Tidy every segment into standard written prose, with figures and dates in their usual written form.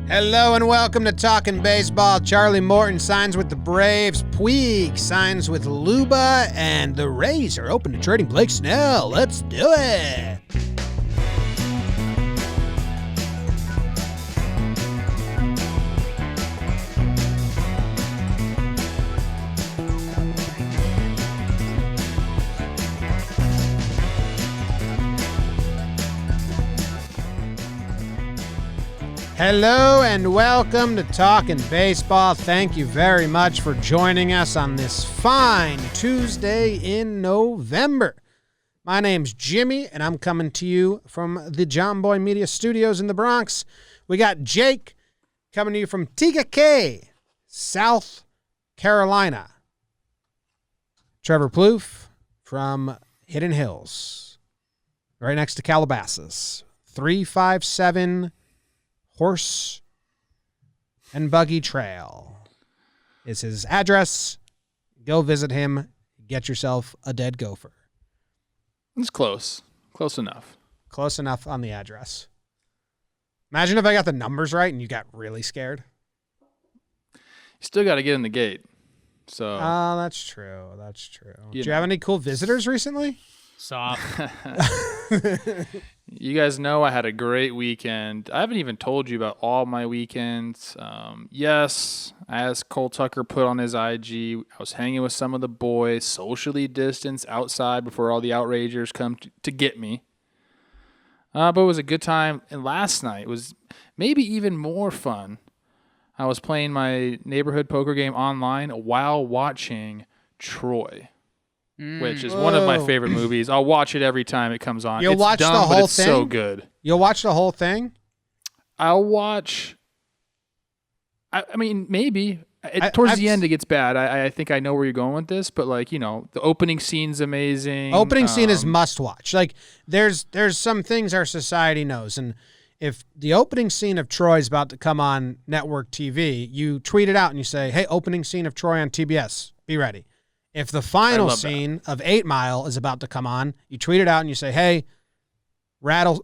Hello and welcome to Talkin' Baseball. Charlie Morton signs with the Braves. Puig signs with Luba. And the Rays are open to trading Blake Snell. Let's do it. Hello and welcome to Talkin' Baseball. Thank you very much for joining us on this fine Tuesday in November. My name's Jimmy, and I'm coming to you from the Jomboy Media Studios in the Bronx. We got Jake coming to you from TK, South Carolina. Trevor Plouffe from Hidden Hills, right next to Calabasas. 357 Horse and Buggy Trail is his address. Go visit him. Get yourself a dead gopher. It's close. Close enough. Close enough on the address. Imagine if I got the numbers right and you got really scared. You still got to get in the gate. So. Oh, that's true. That's true. Did you have any cool visitors recently? Soft. You guys know I had a great weekend. I haven't even told you about all my weekends. Yes, as Cole Tucker put on his IG, I was hanging with some of the boys, socially distanced outside before all the outragers come to get me. But it was a good time. And last night was maybe even more fun. I was playing my neighborhood poker game online while watching Troy. Which is one of my favorite movies. I'll watch it every time it comes on. You'll it's watch dumb, the whole but it's thing? so good. You'll watch the whole thing? I'll watch. I mean, maybe. Towards the end, it gets bad. I think I know where you're going with this, but the opening scene's amazing. Opening scene is must watch. There's some things our society knows, and if the opening scene of Troy is about to come on network TV, you tweet it out and you say, "Hey, opening scene of Troy on TBS. Be ready." If the final scene of 8 Mile is about to come on, you tweet it out and you say, "Hey, rap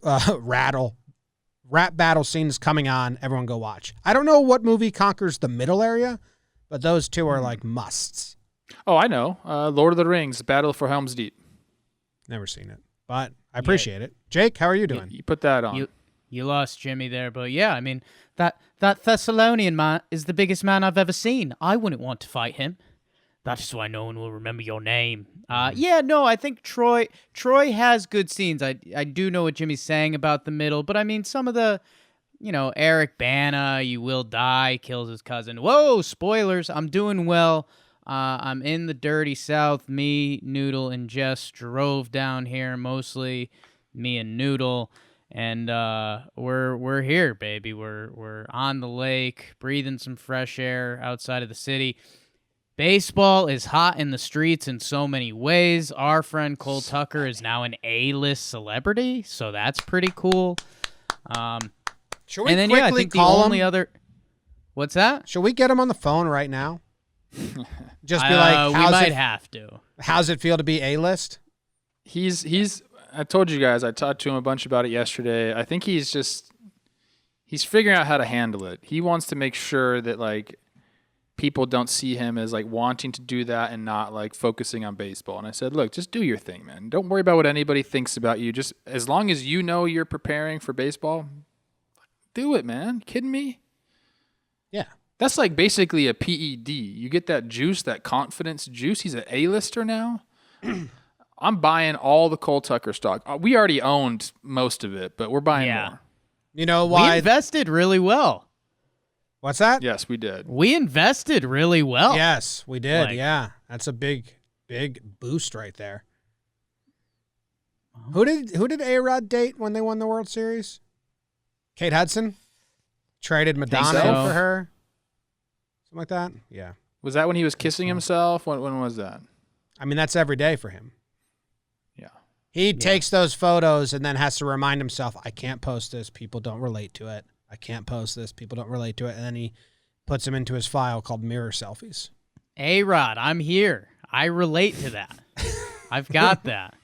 battle scene is coming on. Everyone go watch." I don't know what movie conquers the middle area, but those two are like musts. Oh, I know. Lord of the Rings, Battle for Helm's Deep. Never seen it, but I appreciate it. Jake, how are you doing? You put that on. You lost Jimmy there, but yeah, I mean, that Thessalonian man is the biggest man I've ever seen. I wouldn't want to fight him. That's why no one will remember your name. I think Troy has good scenes. I do know what Jimmy's saying about the middle, but I mean, some of the, Eric Bana, you will die, kills his cousin. Whoa, spoilers. I'm doing well. I'm in the dirty South. Me, Noodle, and Jess drove down here, mostly me and Noodle. And we're here, baby. We're on the lake, breathing some fresh air outside of the city. Baseball is hot in the streets in so many ways. Our friend Cole Tucker is now an A-list celebrity, so that's pretty cool. Should we quickly call him? What's that? Should we get him on the phone right now? Just be like, we might have to. How's it feel to be A-list? He's. I told you guys. I talked to him a bunch about it yesterday. I think he's figuring out how to handle it. He wants to make sure that people don't see him as wanting to do that and not focusing on baseball. And I said, look, just do your thing, man. Don't worry about what anybody thinks about you. Just as long as you know you're preparing for baseball, do it, man. Kidding me? Yeah. That's basically a PED. You get that juice, that confidence juice. He's an A-lister now. I'm buying all the Cole Tucker stock. We already owned most of it, but we're buying more. You know why? We invested really well. What's that? Yes, we did. We invested really well. Yes, we did. Yeah. That's a big boost right there. Who did A-Rod date when they won the World Series? Kate Hudson? Traded Madonna for her? Something like that? Yeah. Was that when he was kissing himself? When was that? I mean, that's every day for him. Yeah. He takes those photos and then has to remind himself, I can't post this. People don't relate to it. I can't post this. People don't relate to it. And then he puts them into his file called mirror selfies. A-Rod, I'm here. I relate to that. I've got that.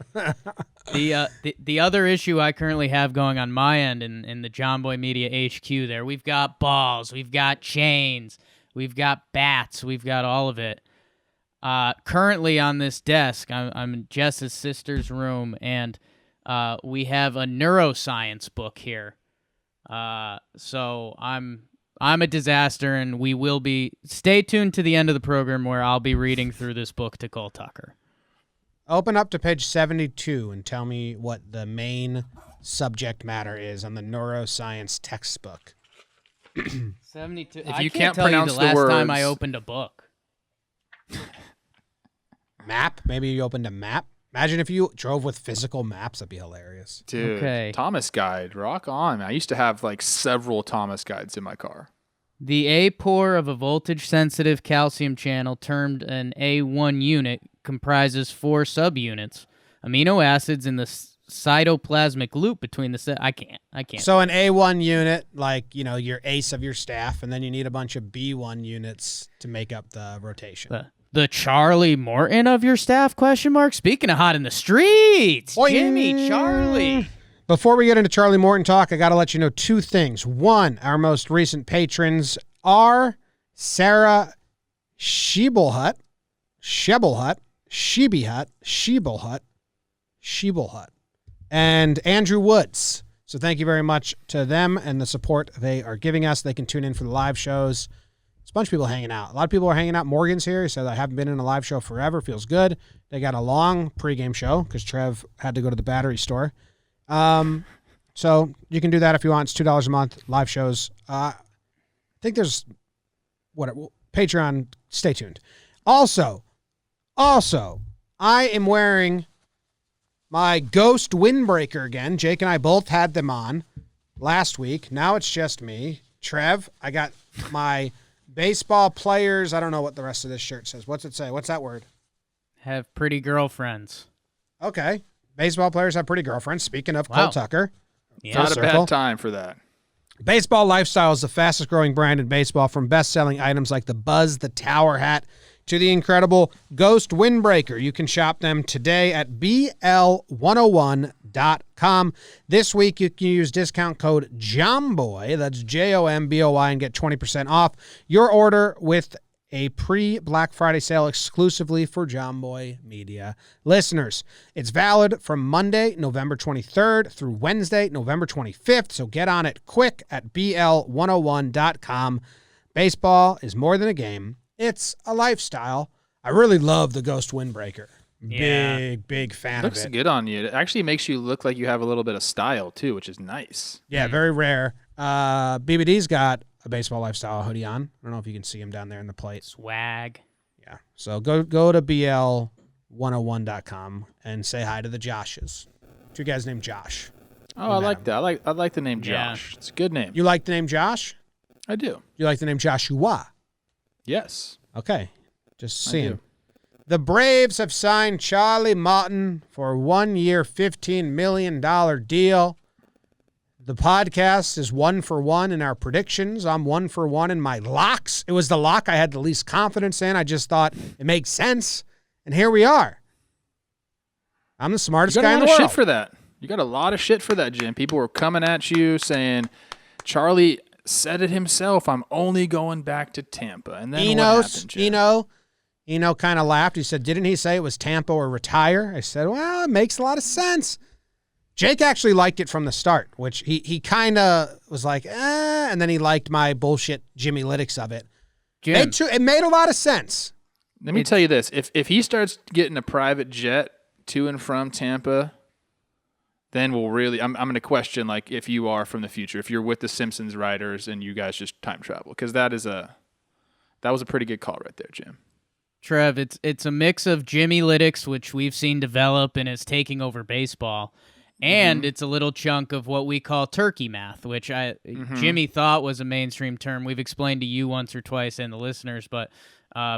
The other issue I currently have going on my end in the Jomboy Media HQ there, we've got balls, we've got chains, we've got bats, we've got all of it. Currently on this desk, I'm in Jess's sister's room, and we have a neuroscience book here. So I'm a disaster, and we will be. Stay tuned to the end of the program where I'll be reading through this book to Cole Tucker. Open up to page 72 and tell me what the main subject matter is on the neuroscience textbook. 72. If I you can't can't tell you pronounce the the last time words- I opened a book. Map? Maybe you opened a map? Imagine if you drove with physical maps. That'd be hilarious. Dude, Okay. Thomas Guide, rock on, man. I used to have like several Thomas Guides in my car. The A pore of a voltage-sensitive calcium channel, termed an A1 unit, comprises 4 subunits: amino acids in the cytoplasmic loop between the I can't. So an A1 unit, like, your ace of your staff, and then you need a bunch of B1 units to make up the rotation. The Charlie Morton of your staff? ? Speaking of hot in the streets, Boing. Jimmy, Charlie. Before we get into Charlie Morton talk, I got to let you know 2 things. One, our most recent patrons are Sarah Shebelhut, and Andrew Woods. So thank you very much to them and the support they are giving us. They can tune in for the live shows. There's a bunch of people hanging out. A lot of people are hanging out. Morgan's here. He said, I haven't been in a live show forever. Feels good. They got a long pregame show because Trev had to go to the battery store. So you can do that if you want. It's $2 a month. Live shows. I think there's Patreon. Stay tuned. Also, I am wearing my Ghost Windbreaker again. Jake and I both had them on last week. Now it's just me. Trev, I got my baseball players. I don't know what the rest of this shirt says. What's it say? What's that word? Have pretty girlfriends. Okay. Baseball players have pretty girlfriends. Speaking of Wow. Cole Tucker. Yeah. Full Not a circle. bad time for that. Baseball Lifestyle is the fastest growing brand in baseball, from best-selling items like the Buzz the Tower hat to the incredible Ghost Windbreaker. You can shop them today at BL101.com. This week, you can use discount code JOMBOY, that's JOMBOY, and get 20% off your order with a pre-Black Friday sale exclusively for Jomboy Media listeners. It's valid from Monday, November 23rd through Wednesday, November 25th, so get on it quick at BL101.com. Baseball is more than a game. It's a lifestyle. I really love the Ghost Windbreaker. Yeah. Big fan Looks of it. good on you. It actually makes you look like you have a little bit of style too, which is nice. Yeah, very rare. BBD's got a Baseball Lifestyle hoodie on. I don't know if you can see him down there in the plate. Swag. Yeah. So go to BL101.com and say hi to the Joshes. 2 guys named Josh. Oh, I like that. I like the name Yeah. Josh. It's a good name. You like the name Josh? I do. You like the name Joshua? Yes. Okay. Just I seeing. do. The Braves have signed Charlie Morton for a 1-year, $15 million deal. The podcast is 1 for 1 in our predictions. I'm 1 for 1 in my locks. It was the lock I had the least confidence in. I just thought it makes sense. And here we are. I'm the smartest You got guy a in lot the of world. shit for that. You got a lot of shit for that, Jim. People were coming at you saying, Charlie said it himself, I'm only going back to Tampa. And then what happened, Jim? Eno kind of laughed. He said, didn't he say it was Tampa or retire? I said, well, it makes a lot of sense. Jake actually liked it from the start, which he kind of was like, and then he liked my bullshit Jimmy Lytics of it. Jim. It made a lot of sense. Let me tell you this. If he starts getting a private jet to and from Tampa, then we'll really I'm going to question like if you are from the future, if you're with the Simpsons writers and you guys just time travel, because that was a pretty good call right there, Jim. Trev, it's a mix of Jimmy Lytics, which we've seen develop and is taking over baseball, and it's a little chunk of what we call turkey math, which Jimmy thought was a mainstream term. We've explained to you once or twice and the listeners, but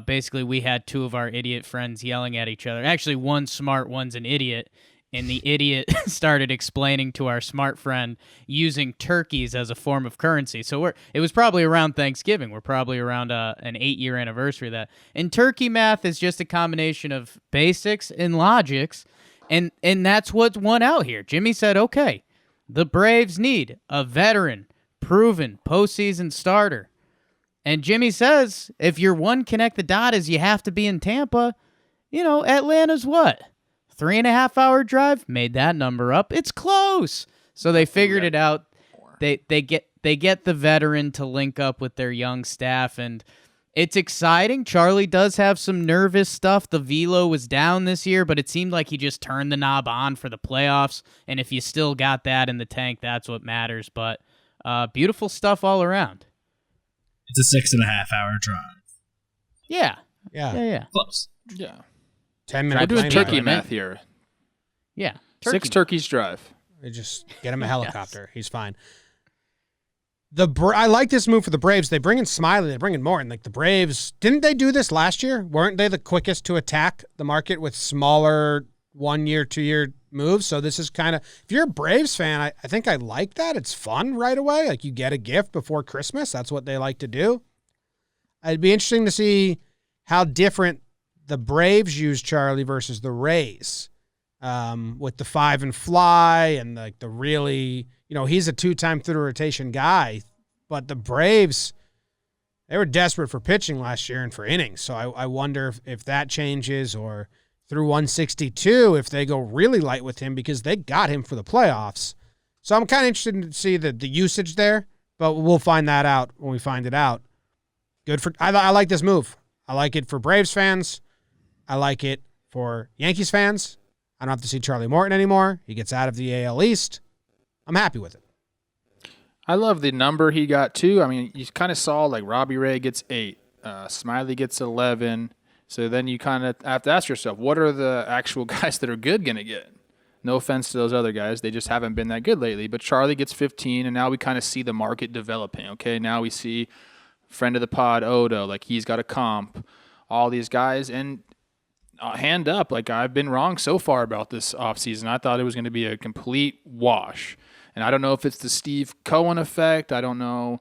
basically we had 2 of our idiot friends yelling at each other. Actually, one's smart, one's an idiot, and the idiot started explaining to our smart friend using turkeys as a form of currency. So it was probably around Thanksgiving. We're probably around an 8-year anniversary of that. And turkey math is just a combination of basics and logics. And that's what won out here. Jimmy said, okay, the Braves need a veteran, proven postseason starter. And Jimmy says, if your one connect the dot is you have to be in Tampa, Atlanta's what? 3.5 hour drive? Made that number up. It's close. So they figured it out. They get the veteran to link up with their young staff, and it's exciting. Charlie does have some nervous stuff. The velo was down this year, but it seemed like he just turned the knob on for the playoffs. And if you still got that in the tank, that's what matters. But beautiful stuff all around. It's a 6.5 hour drive. Yeah. Close. Yeah. 10-minute. We're doing plane turkey ride. math here. Yeah. 6 turkeys drive. They just get him a helicopter. He's fine. I like this move for the Braves. They bring in Smiley. They bring in Morton. Like the Braves, didn't they do this last year? Weren't they the quickest to attack the market with smaller 1-year, 2-year moves? So this is kind of, if you're a Braves fan, I think I like that. It's fun right away. Like you get a gift before Christmas. That's what they like to do. It'd be interesting to see how different the Braves use Charlie versus the Rays. With the 5 and fly and like the really, he's a 2-time through the rotation guy, but the Braves, they were desperate for pitching last year and for innings. So I wonder if that changes, or through 162, if they go really light with him because they got him for the playoffs. So I'm kind of interested to see the usage there, but we'll find that out when we find it out. I like this move. I like it for Braves fans. I like it for Yankees fans. I don't have to see Charlie Morton anymore. He gets out of the AL East. I'm happy with it. I love the number he got, too. I mean, you kind of saw, like, Robbie Ray gets 8. Smiley gets 11. So then you kind of have to ask yourself, what are the actual guys that are good going to get? No offense to those other guys. They just haven't been that good lately. But Charlie gets 15, and now we kind of see the market developing, okay? Now we see friend of the pod, Odo, like he's got a comp, all these guys. And hand up, like I've been wrong so far about this offseason. I thought it was going to be a complete wash. And I don't know if it's the Steve Cohen effect. I don't know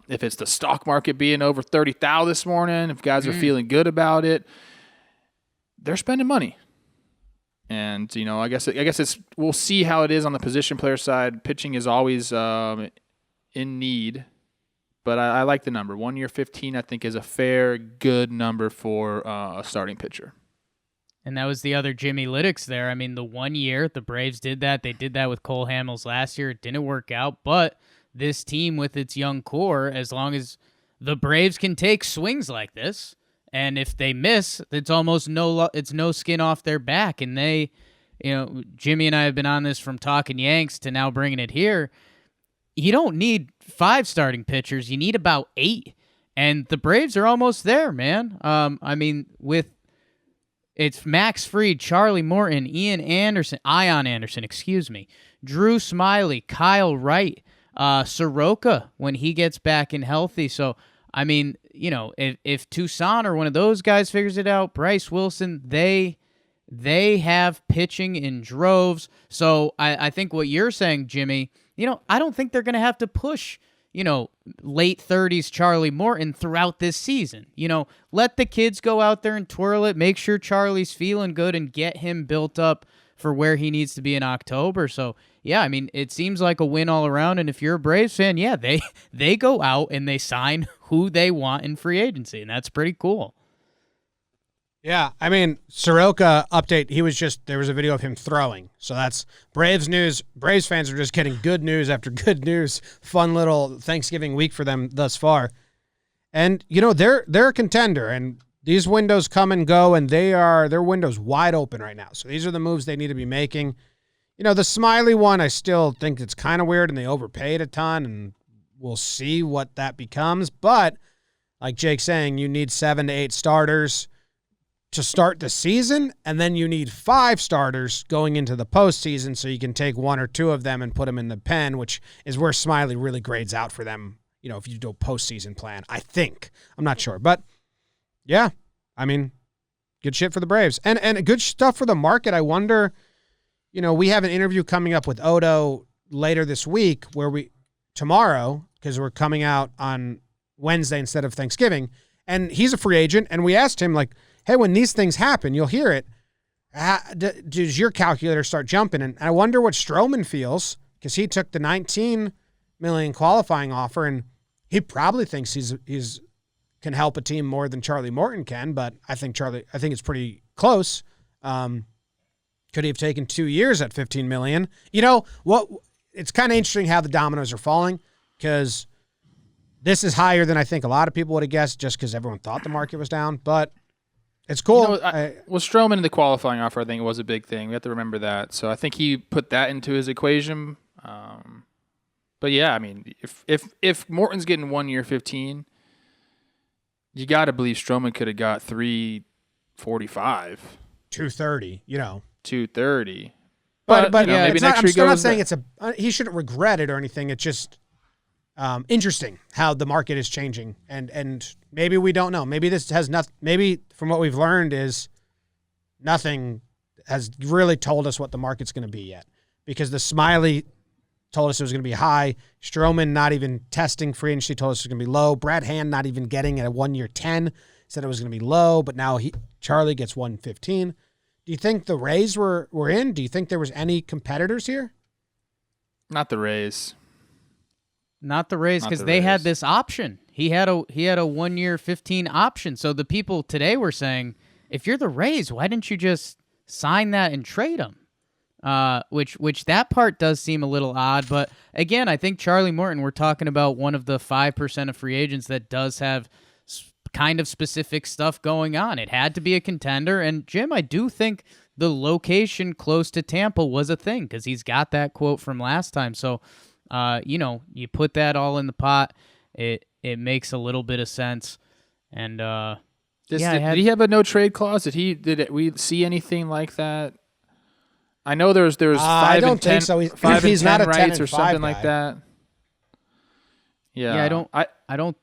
if it's the stock market being over 30,000 this morning, if guys are feeling good about it. They're spending money. And, I guess it's we'll see how it is on the position player side. Pitching is always in need. But I like the number. 1 year, 15, I think, is a fair, good number for a starting pitcher. And that was the other Jimmy Lytics there. I mean, the 1 year, the Braves did that. They did that with Cole Hamels last year. It didn't work out. But this team with its young core, as long as the Braves can take swings like this, and if they miss, it's almost no skin off their back. And they, Jimmy and I have been on this from talking Yanks to now bringing it here. You don't need 5 starting pitchers. You need about 8. And the Braves are almost there, man. It's Max Fried, Charlie Morton, Ion Anderson, Drew Smiley, Kyle Wright, Soroka when he gets back and healthy. So, if Tucson or one of those guys figures it out, Bryce Wilson, they have pitching in droves. So I think what you're saying, Jimmy, I don't think they're going to have to push, late 30s Charlie Morton throughout this season. Let the kids go out there and twirl it, make sure Charlie's feeling good and get him built up for where he needs to be in October. So, yeah, it seems like a win all around. And if you're a Braves fan, yeah, they go out and they sign who they want in free agency, and that's pretty cool. Yeah, Soroka update, there was a video of him throwing. So that's Braves news. Braves fans are just getting good news after good news. Fun little Thanksgiving week for them thus far. And, they're a contender, and these windows come and go, and their windows wide open right now. So these are the moves they need to be making. The Smiley one, I still think it's kind of weird, and they overpaid a ton, and we'll see what that becomes. But like Jake's saying, you need 7 to 8 starters to start the season, and then you need 5 starters going into the postseason so you can take 1 or 2 of them and put them in the pen, which is where Smiley really grades out for them, if you do a postseason plan, I think. I'm not sure. But, yeah, good shit for the Braves. And good stuff for the market. I wonder, we have an interview coming up with Odo later this week tomorrow, because we're coming out on Wednesday instead of Thanksgiving, and he's a free agent, and we asked him, like, hey, when these things happen, you'll hear it. does your calculator start jumping? And I wonder what Stroman feels, because he took the $19 million qualifying offer, and he probably thinks he's can help a team more than Charlie Morton can. But I think it's pretty close. Could he have taken 2 years at $15 million? You know what? It's kind of interesting how the dominoes are falling, because this is higher than I think a lot of people would have guessed, just because everyone thought the market was down. But it's cool. You know, Stroman in the qualifying offer, I think, was a big thing. We have to remember that. So I think he put that into his equation. But yeah, I mean, if Morton's getting 1 year 15, you got to believe Stroman could have got 345, 230. 230. But yeah, maybe next I'm year still not goes saying he shouldn't regret it or anything. It's just interesting how the market is changing, and maybe we don't know. Maybe this has nothing. Maybe from what we've learned is nothing has really told us what the market's going to be yet, because the Smiley told us it was going to be high. Stroman not even testing free agency told us it was going to be low. Brad Hand not even getting at a 1 year 10 said it was going to be low, but now Charlie gets 115. Do you think the Rays were in? Do you think there was any competitors here? Not the Rays. Not the Rays, because they had this option. He had a 1 year 15 option. So the people today were saying, if you're the Rays, why didn't you just sign that and trade him? Which that part does seem a little odd. But again, I think Charlie Morton, we're talking about one of the 5% of free agents that does have kind of specific stuff going on. It had to be a contender. And Jim, I do think the location close to Tampa was a thing, because he's got that quote from last time. So, you put that all in the pot. It makes a little bit of sense. And did he have a no trade clause? Did we see anything like that? I know there's 5 I don't and 10, think so. He's not a 10 rights and or 5 something guy. like that. Yeah, I don't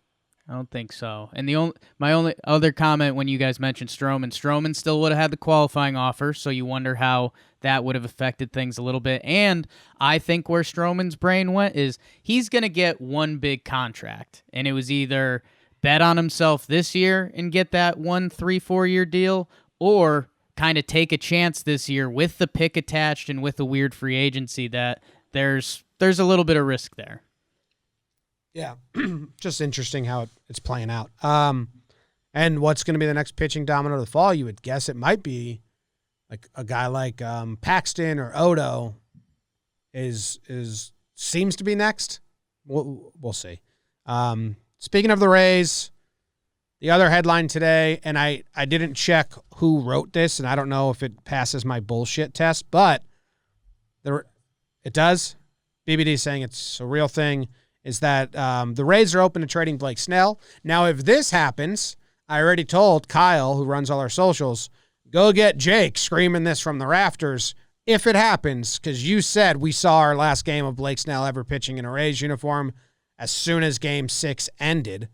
think so. And my only other comment when you guys mentioned Stroman still would have had the qualifying offer, so you wonder how that would have affected things a little bit. And I think where Stroman's brain went is he's going to get one big contract, and it was either bet on himself this year and get that 1, 3, 4 year deal, or kind of take a chance this year with the pick attached and with the weird free agency that there's a little bit of risk there. Yeah, just interesting how it's playing out. And what's going to be the next pitching domino of the fall? You would guess it might be like a guy like Paxton or Odo seems to be next. We'll see. Speaking of the Rays, the other headline today, and I didn't check who wrote this, and I don't know if it passes my bullshit test, but it does. BBD saying it's a real thing. Is that the Rays are open to trading Blake Snell. Now, if this happens, I already told Kyle, who runs all our socials, go get Jake screaming this from the rafters if it happens, because you said we saw our last game of Blake Snell ever pitching in a Rays uniform as soon as Game 6 ended.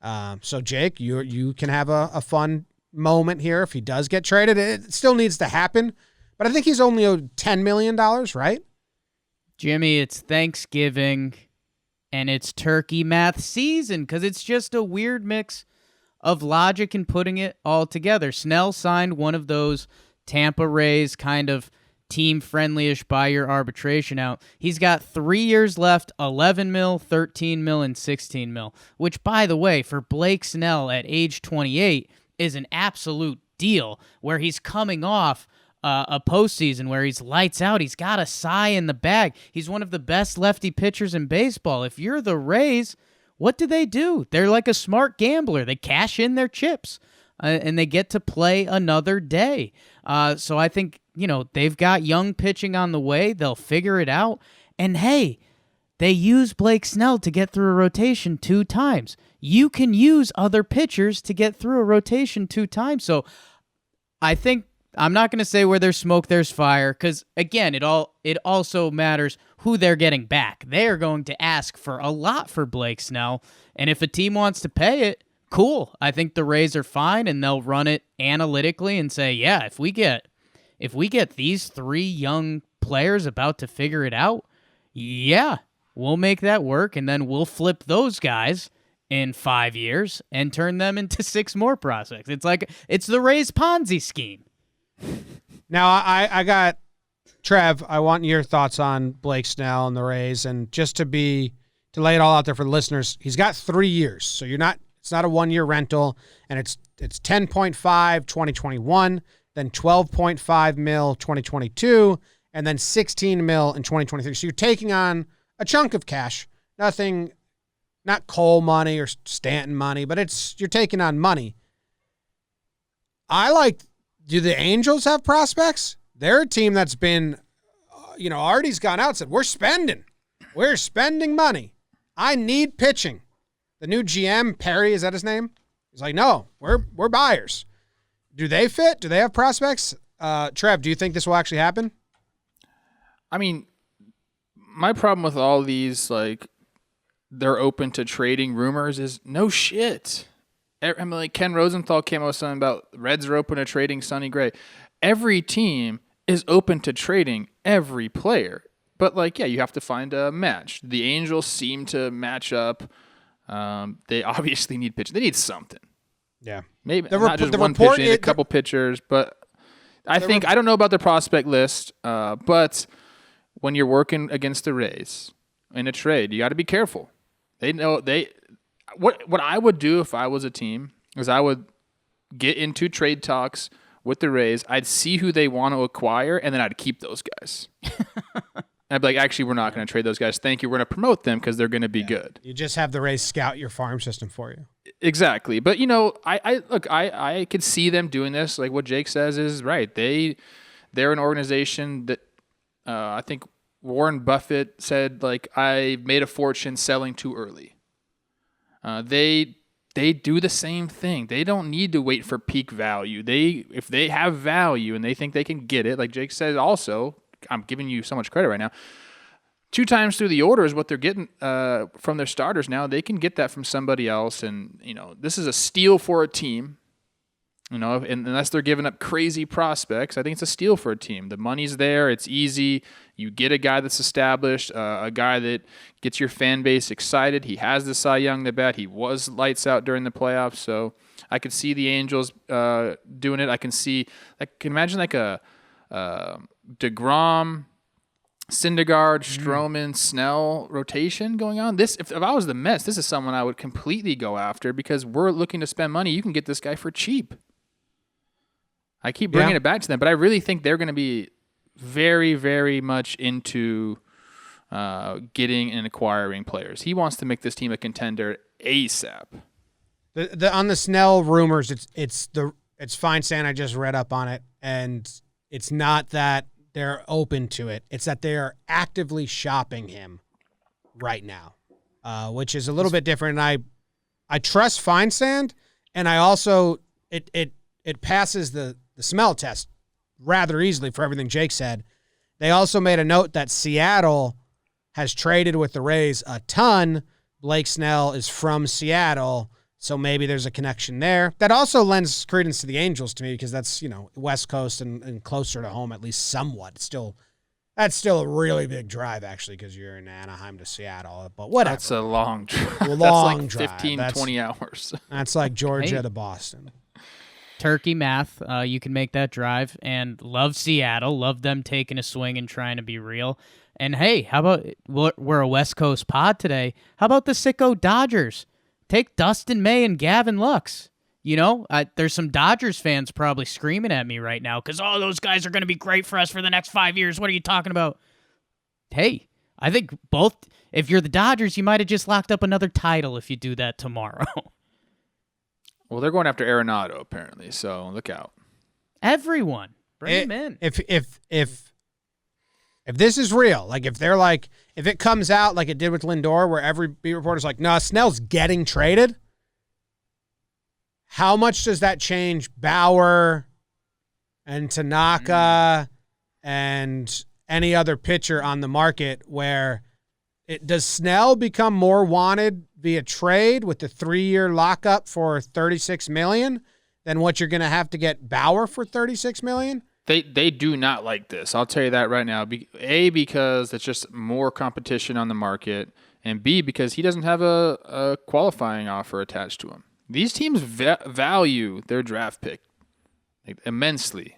So, Jake, you can have a fun moment here if he does get traded. It still needs to happen, but I think he's only owed $10 million, right? Jimmy, it's Thanksgiving. And it's turkey math season, because it's just a weird mix of logic and putting it all together. Snell signed one of those Tampa Rays kind of team-friendly-ish buy your arbitration out. He's got 3 years left, 11 mil, 13 mil, and 16 mil, which, by the way, for Blake Snell at age 28 is an absolute deal, where he's coming off a postseason where he's lights out. He's got a sigh in the bag. He's one of the best lefty pitchers in baseball. If you're the Rays, what do? They're like a smart gambler. They cash in their chips, and they get to play another day. So I think, they've got young pitching on the way. They'll figure it out. And hey, they use Blake Snell to get through a rotation 2 times. You can use other pitchers to get through a rotation 2 times. So I think, I'm not going to say where there's smoke, there's fire, because, again, it also matters who they're getting back. They are going to ask for a lot for Blake Snell, and if a team wants to pay it, cool. I think the Rays are fine, and they'll run it analytically and say, yeah, if we get these 3 young players about to figure it out, yeah, we'll make that work, and then we'll flip those guys in 5 years and turn them into 6 more prospects. It's the Rays Ponzi scheme. Now, I got Trev. I want your thoughts on Blake Snell and the Rays, and just to lay it all out there for the listeners. He's got 3 years, so it's not a 1-year rental, and it's 10.5 2021, then 12.5 mil 2022, and then 16 mil in 2023. So you're taking on a chunk of cash. Nothing, not Cole money or Stanton money, but you're taking on money. Do the Angels have prospects? They're a team that's been, Artie's gone out and said, we're spending money. I need pitching. The new GM, Perry, is that his name? He's like, no, we're buyers. Do they fit? Do they have prospects? Trev, do you think this will actually happen? I mean, my problem with all these, they're open to trading rumors is no shit. I mean, like Ken Rosenthal came out with something about Reds are open to trading Sonny Gray. Every team is open to trading every player. But, you have to find a match. The Angels seem to match up. They obviously need pitching. They need something. Yeah. Maybe not just one pitcher, a couple pitchers. But I don't know about the prospect list, but when you're working against the Rays in a trade, you got to be careful. What I would do if I was a team is I would get into trade talks with the Rays. I'd see who they want to acquire, and then I'd keep those guys. And I'd be like, actually, we're not going to trade those guys. Thank you. We're going to promote them because they're going to be good. You just have the Rays scout your farm system for you. Exactly. But, I could see them doing this. Like what Jake says is right. They're an organization that I think Warren Buffett said, I made a fortune selling too early. They do the same thing. They don't need to wait for peak value. If they have value and they think they can get it, like Jake said also, I'm giving you so much credit right now. 2 times through the order is what they're getting from their starters now. They can get that from somebody else, and this is a steal for a team. Unless they're giving up crazy prospects, I think it's a steal for a team. The money's there. It's easy. You get a guy that's established, a guy that gets your fan base excited. He has the Cy Young the bat. He was lights out during the playoffs. So I could see the Angels doing it. I can imagine a DeGrom, Syndergaard, Stroman, Snell rotation going on. If I was the Mets, this is someone I would completely go after because we're looking to spend money. You can get this guy for cheap. I keep bringing it back to them, but I really think they're going to be very, very much into getting and acquiring players. He wants to make this team a contender ASAP. On the Snell rumors, it's Feinstein. I just read up on it, and it's not that they're open to it. It's that they are actively shopping him right now, which is a little bit different. And I trust Feinstein, and I also it passes the smell test rather easily for everything Jake said. They also made a note that Seattle has traded with the Rays a ton. Blake Snell is from Seattle, so maybe there's a connection there. That also lends credence to the Angels to me because that's, West Coast and closer to home, at least somewhat. That's still a really big drive, actually, because you're in Anaheim to Seattle. But whatever. That's a long drive. That's 15, 20 hours. That's like Georgia to Boston. Turkey math, you can make that drive and love Seattle, love them taking a swing and trying to be real. And hey, how about, we're a West Coast pod today, how about the sicko Dodgers? Take Dustin May and Gavin Lux. There's some Dodgers fans probably screaming at me right now because, those guys are going to be great for us for the next 5 years. What are you talking about? Hey, I think if you're the Dodgers, you might have just locked up another title if you do that tomorrow. Well, they're going after Arenado apparently, so look out. Everyone, bring him in. If this is real, if it comes out like it did with Lindor, where every beat reporter's like, "No, Snell's getting traded." How much does that change Bauer and Tanaka and any other pitcher on the market? Where does Snell become more wanted via trade with the 3-year lockup for $36 million than what you're going to have to get Bauer for $36 million? They do not like this. I'll tell you that right now. A, because it's just more competition on the market, and B, because he doesn't have a qualifying offer attached to him. These teams value their draft pick immensely.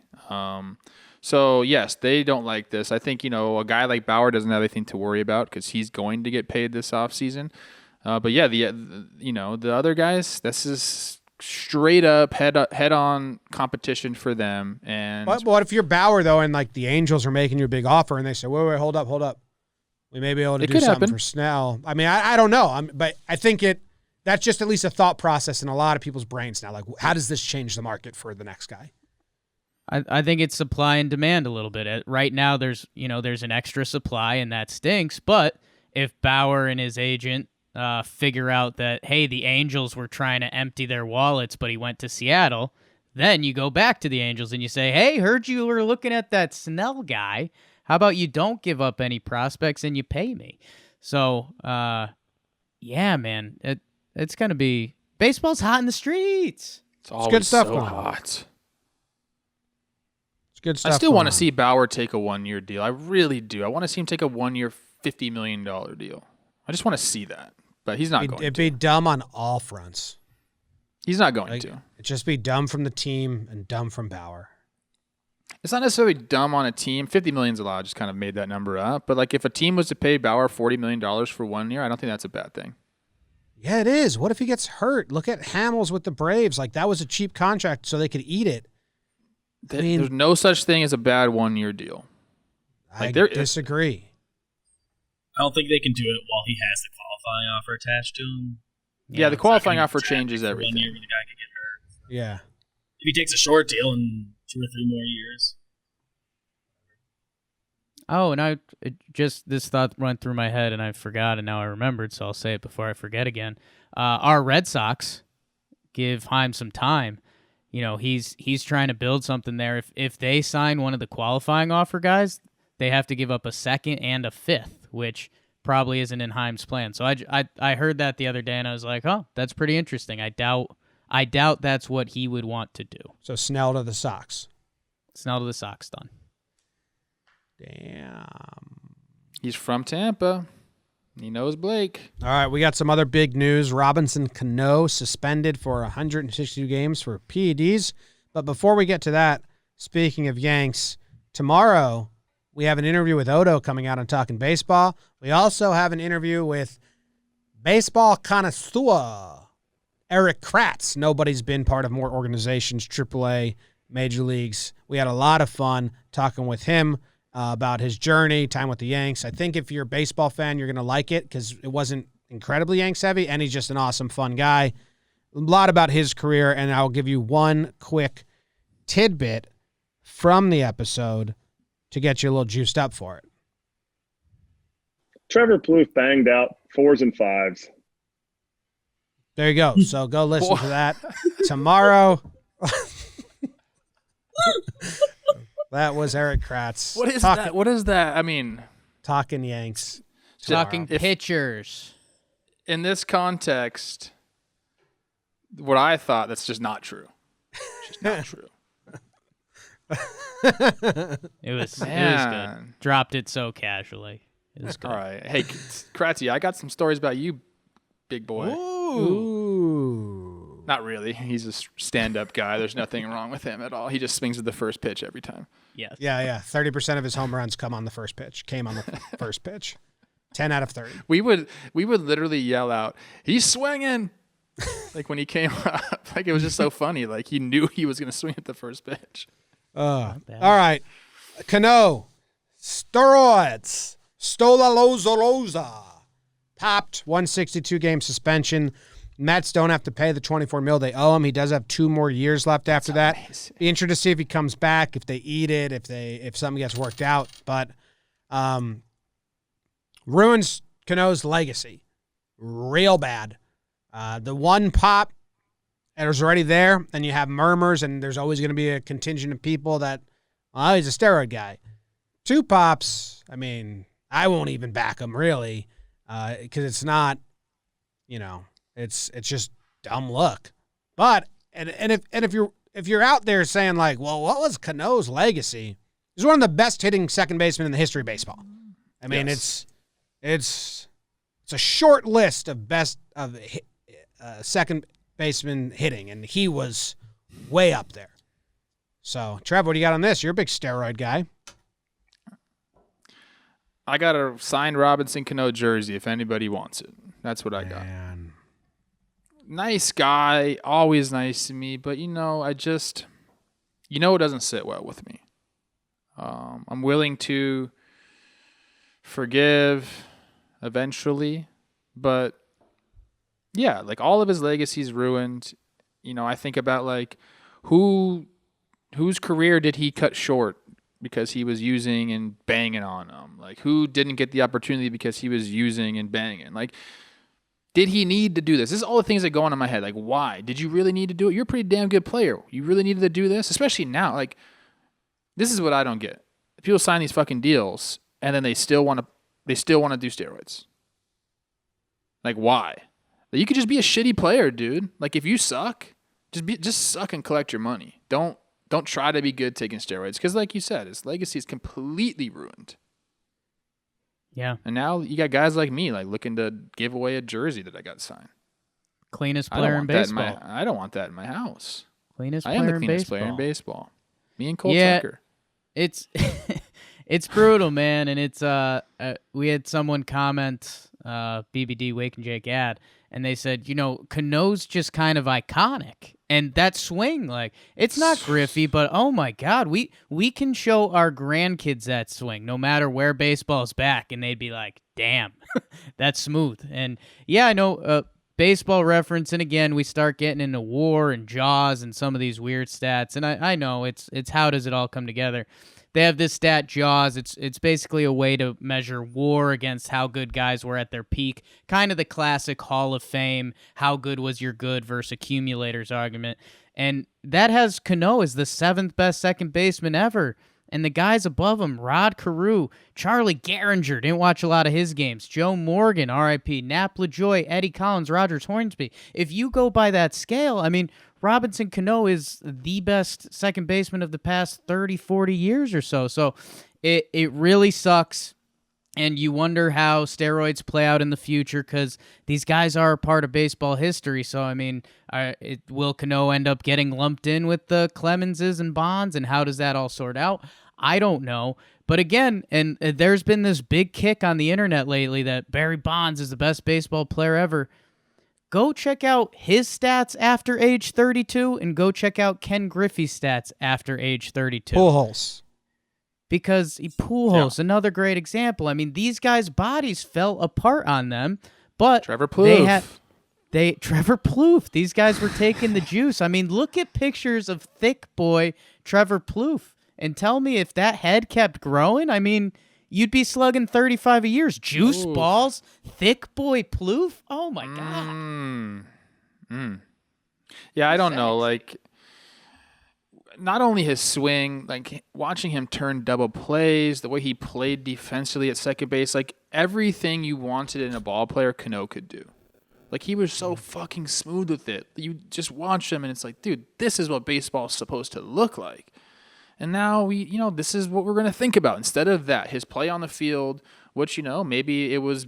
So, yes, they don't like this. I think, a guy like Bauer doesn't have anything to worry about because he's going to get paid this offseason. But, yeah, the other guys, this is straight up head-on competition for them. And But what if you're Bauer, though, and, like, the Angels are making you a big offer, and they say, wait, hold up. We may be able to do something for Snell. I mean, I don't know. But I think that's just at least a thought process in a lot of people's brains now. Like, how does this change the market for the next guy? I think it's supply and demand a little bit. Right now, there's an extra supply, and that stinks. But if Bauer and his agent figure out that, hey, the Angels were trying to empty their wallets, but he went to Seattle, then you go back to the Angels and you say, hey, heard you were looking at that Snell guy. How about you don't give up any prospects and you pay me? So, yeah, man, it's going to be – baseball's hot in the streets. It's always good stuff so going on. hot. Good stuff. I still want to see Bauer take a 1-year deal. I really do. I want to see him take a 1-year, $50 million deal. I just want to see that, but he's not going to. It'd be dumb on all fronts. He's not going to. It'd just be dumb from the team and dumb from Bauer. It's not necessarily dumb on a team. $50 million's a lot. I just kind of made that number up. But like if a team was to pay Bauer $40 million for 1 year, I don't think that's a bad thing. Yeah, it is. What if he gets hurt? Look at Hamels with the Braves. Like that was a cheap contract so they could eat it. I mean, there's no such thing as a bad 1-year deal. I disagree. I don't think they can do it while he has the qualifying offer attached to him. Yeah, the qualifying offer changes everything. 1 year when the guy could get hurt. Yeah. If he takes a short deal in 2 or 3 more years. Oh, and this thought went through my head and I forgot, and now I remembered, so I'll say it before I forget again. Our Red Sox give Heim some time. He's trying to build something there. If they sign one of the qualifying offer guys, they have to give up a second and a fifth, which probably isn't in Heim's plan. So I heard that the other day, and I was like, oh, that's pretty interesting. I doubt that's what he would want to do. So Snell to the Sox. Snell to the Sox, done. Damn. He's from Tampa. He knows Blake. All right, we got some other big news. Robinson Cano suspended for 162 games for PEDs. But before we get to that, speaking of Yanks, tomorrow we have an interview with Odo coming out on Talkin' Baseball. We also have an interview with baseball connoisseur Eric Kratz. Nobody's been part of more organizations, AAA, Major Leagues. We had a lot of fun talking with him about his journey, time with the Yanks. I think if you're a baseball fan, you're going to like it because it wasn't incredibly Yanks heavy, and he's just an awesome, fun guy. A lot about his career, and I'll give you one quick tidbit from the episode to get you a little juiced up for it. Trevor Plouffe banged out 4s and 5s. There you go. So go listen to that tomorrow. That was Eric Kratz. What is that? What is that? I mean, talking Yanks. Talking pitchers. In this context, what I thought, that's just not true. It's just not true. It was good. Dropped it so casually. It was good. All right. Hey, Kratzy, I got some stories about you, big boy. Ooh. Not really. He's a stand-up guy. There's nothing wrong with him at all. He just swings at the first pitch every time. Yes. Yeah. 30% of his home runs came on the first pitch. 10 out of 30. We would literally yell out, "He's swinging!" Like when he came up. Like it was just so funny. Like he knew he was going to swing at the first pitch. All right. Cano. Steroids. Stolaloza. Popped 162-game suspension. Mets don't have to pay the $24 million they owe him. He does have 2 more years left after that. Amazing. Be interested to see if he comes back, if they eat it, if something gets worked out. But ruins Cano's legacy real bad. The one pop that was already there, and you have murmurs, and there's always going to be a contingent of people that, well, he's a steroid guy. 2 pops, I mean, I won't even back him really, because it's not, it's just dumb luck. But if you're out there saying like, well, what was Cano's legacy? He's one of the best hitting second basemen in the history of baseball. I mean, Yes. it's a short list of best of second baseman hitting, and he was way up there. So, Trev, what do you got on this? You're a big steroid guy. I got a signed Robinson Cano jersey if anybody wants it. That's what I got. Man. Nice guy, always nice to me, but it doesn't sit well with me. I'm willing to forgive eventually, but yeah, like all of his legacy's ruined. I think about like whose career did he cut short because he was using and banging on them? Like who didn't get the opportunity because he was using and banging? Like, did he need to do this? This is all the things that go on in my head. Like, why? Did you really need to do it? You're a pretty damn good player. You really needed to do this? Especially now. Like, this is what I don't get. People sign these fucking deals and then they still want to do steroids. Like, why? Like, you could just be a shitty player, dude. Like, if you suck, just suck and collect your money. Don't try to be good taking steroids because, like you said, his legacy is completely ruined. Yeah. And now you got guys like me like looking to give away a jersey that I got signed. Cleanest player in baseball. I don't want that in my house. Cleanest I player am the in cleanest baseball. player in baseball. Me and Cole Yeah. Tucker. It's it's brutal, man, and it's we had someone comment BBD Wake and Jake ad, and they said, Cano's just kind of iconic, and that swing, like it's not Griffey, but oh my God, we can show our grandkids that swing, no matter where baseball's back, and they'd be like, damn, that's smooth. And yeah, I know. Baseball Reference, and again, we start getting into WAR and JAWS and some of these weird stats, and I know it's how does it all come together. They have this stat JAWS. It's basically a way to measure WAR against how good guys were at their peak, kind of the classic Hall of Fame, how good was your good versus accumulators argument, and that has Cano as the 7th best second baseman ever. And the guys above him, Rod Carew, Charlie Gehringer, didn't watch a lot of his games, Joe Morgan, RIP, Nap LaJoy, Eddie Collins, Rogers Hornsby. If you go by that scale, I mean, Robinson Cano is the best second baseman of the past 30, 40 years or so. So it really sucks. And you wonder how steroids play out in the future because these guys are a part of baseball history. So, I mean, will Cano end up getting lumped in with the Clemenses and Bonds? And how does that all sort out? I don't know. But again, and there's been this big kick on the internet lately that Barry Bonds is the best baseball player ever. Go check out his stats after age 32 and go check out Ken Griffey's stats after age 32. Pujols. Because Pujols, another great example. I mean, these guys' bodies fell apart on them, but Trevor Plouffe. Trevor Plouffe. These guys were taking the juice. I mean, look at pictures of thick boy Trevor Plouffe and tell me if that head kept growing. I mean, you'd be slugging 35 a year. Juice balls, thick boy Plouffe. Oh my God. Yeah, I don't know. Like, not only his swing, like watching him turn double plays, the way he played defensively at second base, like everything you wanted in a ball player, Cano could do. Like he was so fucking smooth with it. You just watch him and it's like, dude, this is what baseball is supposed to look like. And now this is what we're going to think about. Instead of that, his play on the field, which, maybe it was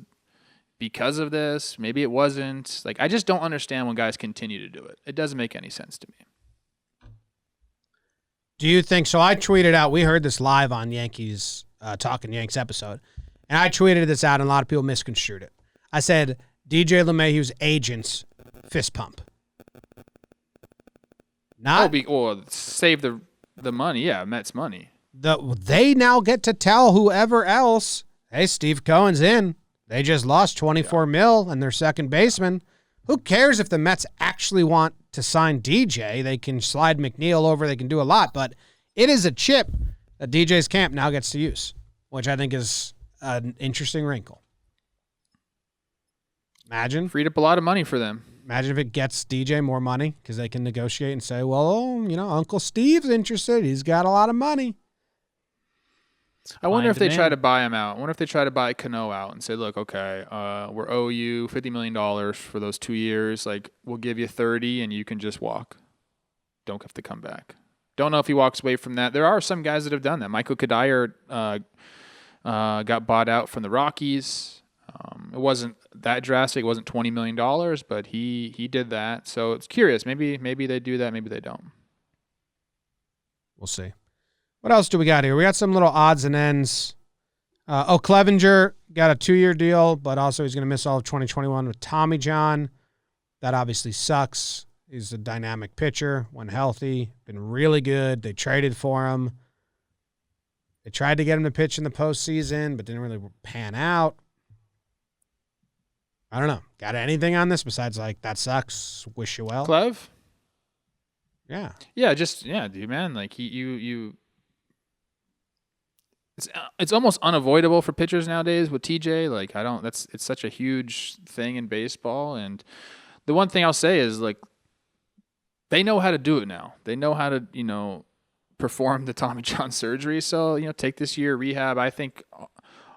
because of this, maybe it wasn't. Like, I just don't understand when guys continue to do it. It doesn't make any sense to me. Do you think so? I tweeted out, we heard this live on Yankees, Talkin' Yanks episode, and I tweeted this out, and a lot of people misconstrued it. I said, DJ LeMahieu's agents fist pump. Save the money. Yeah, Mets money. They now get to tell whoever else, hey, Steve Cohen's in. They just lost $24 million and their second baseman. Who cares if the Mets actually want to sign DJ? They can slide McNeil over. They can do a lot, but it is a chip that DJ's camp now gets to use, which I think is an interesting wrinkle. Imagine. Freed up a lot of money for them. Imagine if it gets DJ more money because they can negotiate and say, well, Uncle Steve's interested. He's got a lot of money. I wonder if they try to buy him out. I wonder if they try to buy Cano out and say, look, okay, we're owe you $50 million for those 2 years. Like, we'll give you 30 and you can just walk. Don't have to come back. Don't know if he walks away from that. There are some guys that have done that. Michael Kadire got bought out from the Rockies. It wasn't that drastic. It wasn't $20 million, but he did that. So it's curious. Maybe they do that. Maybe they don't. we'll see. What else do we got here? We got some little odds and ends. Clevinger got a 2-year deal, but also he's going to miss all of 2021 with Tommy John. That obviously sucks. He's a dynamic pitcher when healthy. Been really good. They traded for him. They tried to get him to pitch in the postseason, but didn't really pan out. I don't know. Got anything on this besides like, that sucks, wish you well? Clev? Yeah. Yeah, dude, man. Like it's almost unavoidable for pitchers nowadays with TJ. Like it's such a huge thing in baseball. And the one thing I'll say is like they know how to do it now. They know how to, perform the Tommy John surgery. So, take this year rehab. I think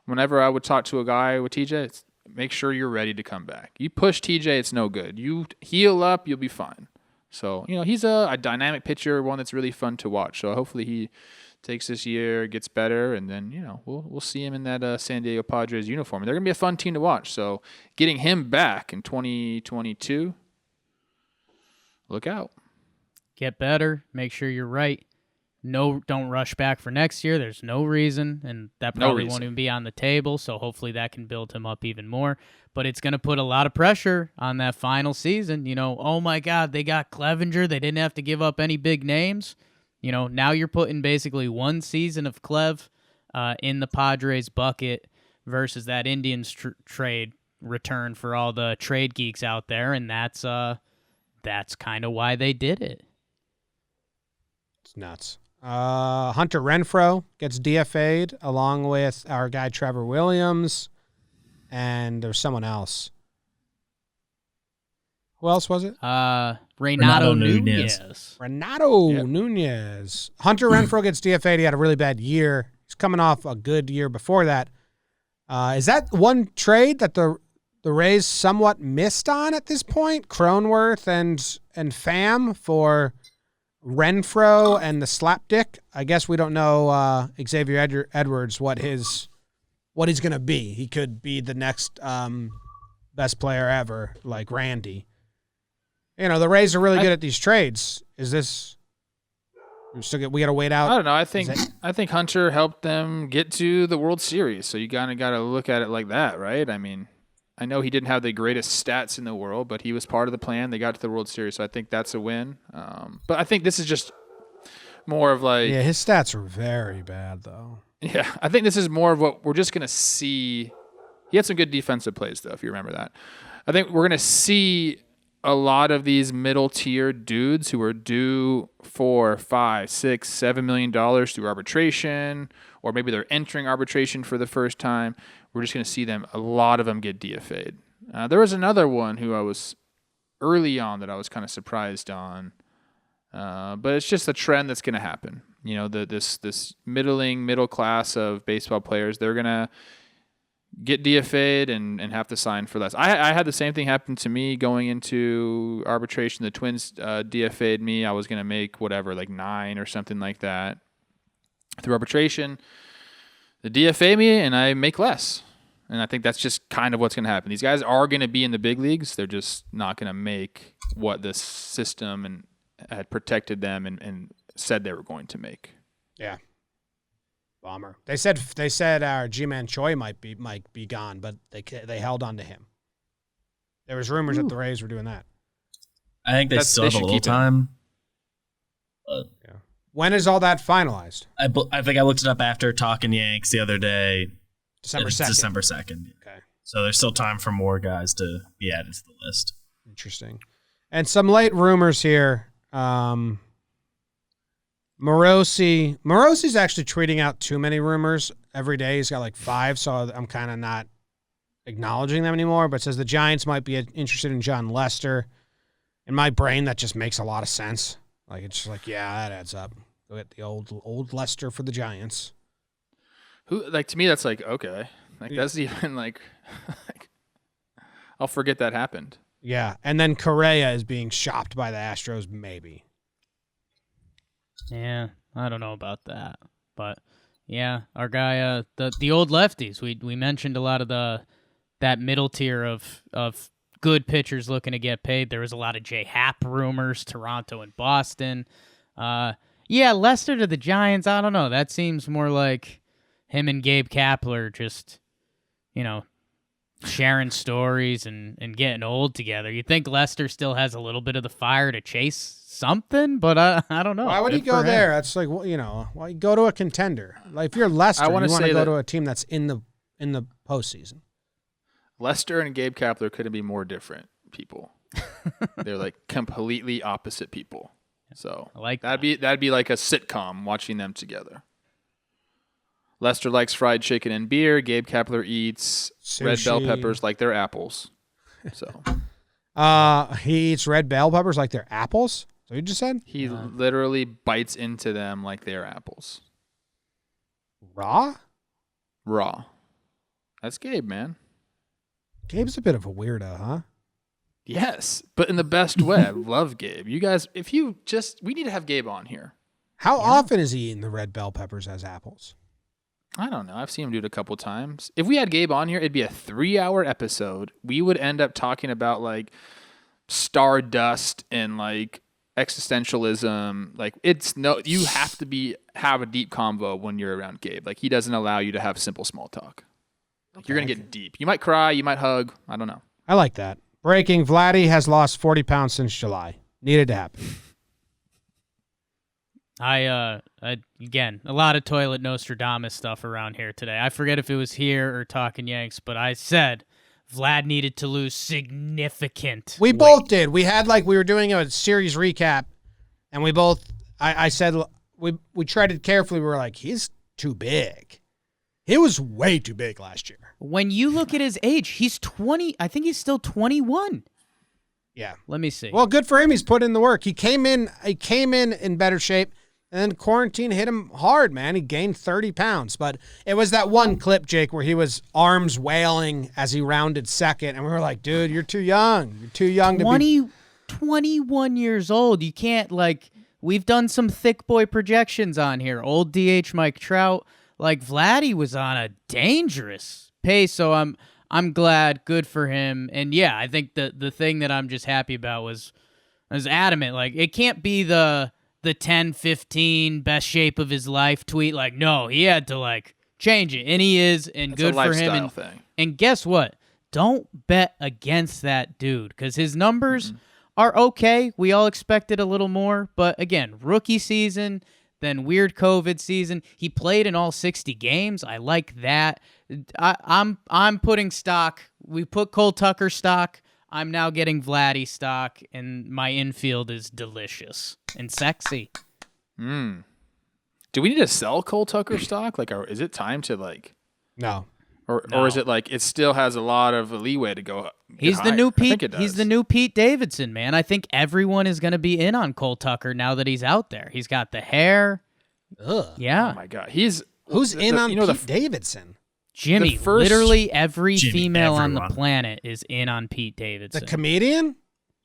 whenever I would talk to a guy with TJ, it's make sure you're ready to come back. You push TJ, it's no good. You heal up, you'll be fine. So, he's a dynamic pitcher, one that's really fun to watch. So hopefully he takes this year, gets better, and then, we'll see him in that San Diego Padres uniform. They're going to be a fun team to watch. So getting him back in 2022, look out. Get better. Make sure you're right. No, don't rush back for next year. There's no reason, and that probably won't even be on the table, so hopefully that can build him up even more. But it's going to put a lot of pressure on that final season. Oh my God, they got Clevinger. They didn't have to give up any big names. Now you're putting basically one season of Clev in the Padres bucket versus that Indians trade return for all the trade geeks out there, and that's kind of why they did it. It's nuts. Hunter Renfroe gets DFA'd along with our guy Trevor Williams, and there's someone else. Who else was it? Renato Nunez. Renato Nunez. Hunter Renfroe gets DFA'd. He had a really bad year. He's coming off a good year before that. Is that one trade that the Rays somewhat missed on at this point? Cronenworth and Pham for Renfroe and the slapdick. I guess we don't know Xavier Edwards what he's going to be. He could be the next best player ever, like Randy. The Rays are really good at these trades. Is this we got to wait out? I don't know. I think Hunter helped them get to the World Series, so you kind of got to look at it like that, right? I mean, I know he didn't have the greatest stats in the world, but he was part of the plan. They got to the World Series, so I think that's a win. But I think this is just more of like... Yeah, his stats are very bad, though. Yeah, I think this is more of what we're just going to see. He had some good defensive plays, though, if you remember that. I think we're going to see a lot of these middle-tier dudes who are due $4, $5, $6, $7 million through arbitration, or maybe they're entering arbitration for the first time. We're just going to see a lot of them get DFA'd. There was another one who I was early on that I was kind of surprised on, but it's just a trend that's going to happen. This middle class of baseball players, they're going to get DFA'd and have to sign for less. I had the same thing happen to me going into arbitration. The Twins DFA'd me. I was going to make whatever, like 9 or something like that through arbitration. They DFA me and I make less. And I think that's just kind of what's going to happen. These guys are going to be in the big leagues. They're just not going to make what the system had protected them and said they were going to make. Yeah. Bomber. They said our G-Man Choi might be gone, but they held on to him. There was rumors that the Rays were doing that. I think they still have a little time. Yeah. When is all that finalized? I think I looked it up after Talkin Yanks the other day. December 2nd. December 2nd. Okay. So there's still time for more guys to be added to the list. Interesting. And some late rumors here. Morosi's actually tweeting out too many rumors every day. He's got like 5, so I'm kind of not acknowledging them anymore, but says the Giants might be interested in John Lester. In my brain, that just makes a lot of sense. Like, it's just like, yeah, that adds up. Go get the old Lester for the Giants. Who, like, to me, that's like, okay. Like, that's even like I'll forget that happened. Yeah, and then Correa is being shopped by the Astros, maybe. Yeah, I don't know about that, but yeah, our guy, the old lefties. We mentioned a lot of that middle tier of good pitchers looking to get paid. There was a lot of J Happ rumors, Toronto and Boston. Yeah, Lester to the Giants, I don't know. That seems more like him and Gabe Kapler just, sharing stories and getting old together. You think Lester still has a little bit of the fire to chase something, but I don't know. Why would he go there? That's like, why go to a contender? Like if you're Lester, you want to go to a team that's in the postseason. Lester and Gabe Kapler couldn't be more different people. They're like completely opposite people. So I like that'd be like a sitcom watching them together. Lester likes fried chicken and beer. Gabe Kapler eats red bell peppers like they're apples. So he eats red bell peppers like they're apples? So you just said? He literally bites into them like they're apples. Raw? Raw. That's Gabe, man. Gabe's a bit of a weirdo, huh? Yes, but in the best way. I love Gabe. You guys, we need to have Gabe on here. How often is he eating the red bell peppers as apples? I don't know. I've seen him do it a couple times. If we had Gabe on here, it'd be a 3-hour episode. We would end up talking about like stardust and like existentialism. Like you have to have a deep convo when you're around Gabe. Like he doesn't allow you to have simple small talk. Like you're going to get deep. You might cry, you might hug. I don't know. I like that. Breaking, Vlady has lost 40 pounds since July. Needed to happen. Again, a lot of toilet Nostradamus stuff around here today. I forget if it was here or Talkin' Yanks, but I said Vlad needed to lose significant We weight. both did. We had we were doing a series recap, and we both, I said, we treaded carefully. We were like, he's too big. He was way too big last year. When you look at his age, he's 20. I think he's still 21. Yeah. Let me see. Well, good for him. He's put in the work. He came in better shape, and then quarantine hit him hard, man. He gained 30 pounds. But it was that one clip, Jake, where he was arms wailing as he rounded second, and we were like, dude, you're too young. You're too young to be 21 years old. You can't, we've done some thick boy projections on here. Old DH Mike Trout. Vladdy was on a dangerous pace, so I'm glad, good for him. And yeah, I think the thing that I'm just happy about was adamant. It can't be the 10-15 best shape of his life tweet. No, he had to change it, and he is, and It's good a for him. lifestyle thing. And guess what? Don't bet against that dude, because his numbers are okay. We all expected a little more, but again, rookie season. Then weird COVID season. He played in all 60 games. I like that. I'm putting stock. We put Cole Tucker stock. I'm now getting Vlady stock, and my infield is delicious and sexy. Do we need to sell Cole Tucker stock? Is it time to No. Or is it it still has a lot of leeway to go? He's the new Pete. I think it does. He's the new Pete Davidson, man. I think everyone is going to be in on Cole Tucker now that he's out there. He's got the hair. Ugh. Yeah. Oh my God, Who's in on Pete Davidson? Jimmy. Literally every female on the everyone. planet is in on Pete The Davidson. comedian?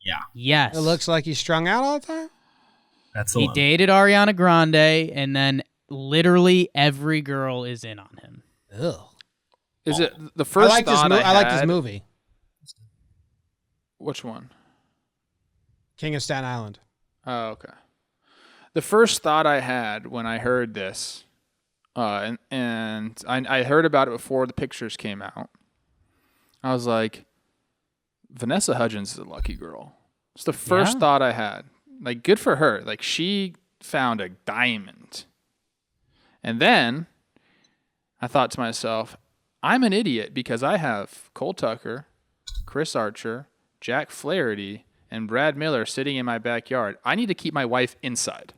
Yeah, Yes. It looks like he's strung out all the time? that's the He one. dated Ariana Grande, and then literally every girl is in on him. Ugh. Is it the first I liked his had- movie, Which one? King of Staten Island. Oh, okay. The first thought I had when I heard this, and I heard about it before the pictures came out, I was like, Vanessa Hudgens is a lucky girl. It's the first thought I had. Good for her. She found a diamond. And then I thought to myself, I'm an idiot because I have Cole Tucker, Chris Archer, Jack Flaherty, and Brad Miller sitting in my backyard. I need to keep my wife inside.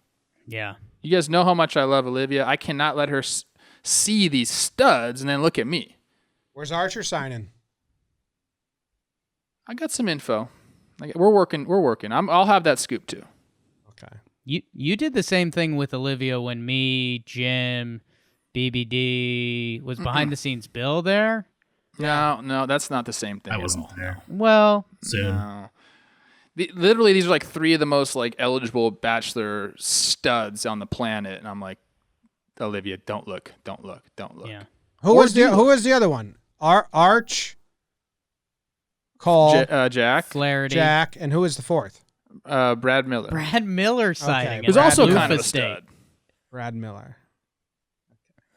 Yeah. You guys know how much I love Olivia. I cannot let her see these studs and then look at me. Where's Archer signing? I got some info. We're working. I'll have that scoop too. Okay. You did the same thing with Olivia when me, Jim, BBD was behind the scenes. Bill there? No, that's not the same thing. I at wasn't all. there. Well, Soon. No. Literally, these are three of the most eligible bachelor studs on the planet, and I'm like, Olivia, don't look. yeah. Who was the other one? Arch, Cole, Jack, Flaherty. Jack, and who was the fourth? Brad Miller. Brad Miller sighting. Okay. at Who's also Plouffe kind of a State. stud. Brad Miller.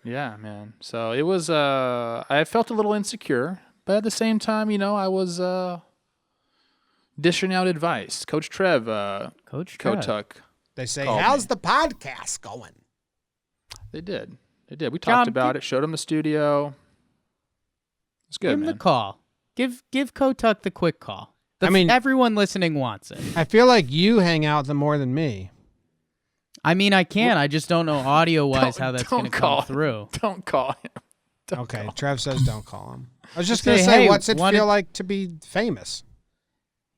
Yeah, man. So it was. I felt a little insecure, but at the same time, I was dishing out advice. Coach Trev, Coach Trev. Kotuck. They say, Called how's me. the podcast going? They did. We talked about it. Showed him the studio. It's good, Give him man. the call. Give Kotuck the quick call. Everyone listening wants it. I feel like you hang out with them more than me. I mean, I can. I just don't know audio-wise how that's going to come through. Don't call him. Okay, Trev says don't call him. I was just Just going to say, say, hey, what's it feel like to be famous?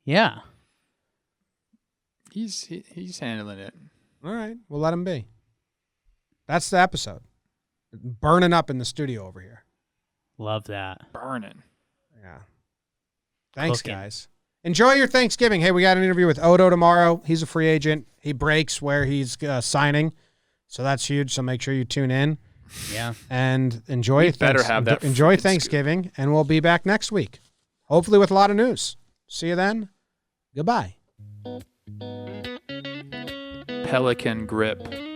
Yeah. He's handling it. All right, we'll let him be. That's the episode. Burning up in the studio over here. Love that. Burning. Yeah. Thanks, Cooking. guys. Enjoy your Thanksgiving. Hey, we got an interview with Odo tomorrow. He's a free agent. He breaks where he's signing, so that's huge. So make sure you tune in. Yeah. And enjoy. We better have that Enjoy freaking Thanksgiving, and we'll be back next week, hopefully with a lot of news. See you then. Goodbye. Pelican grip.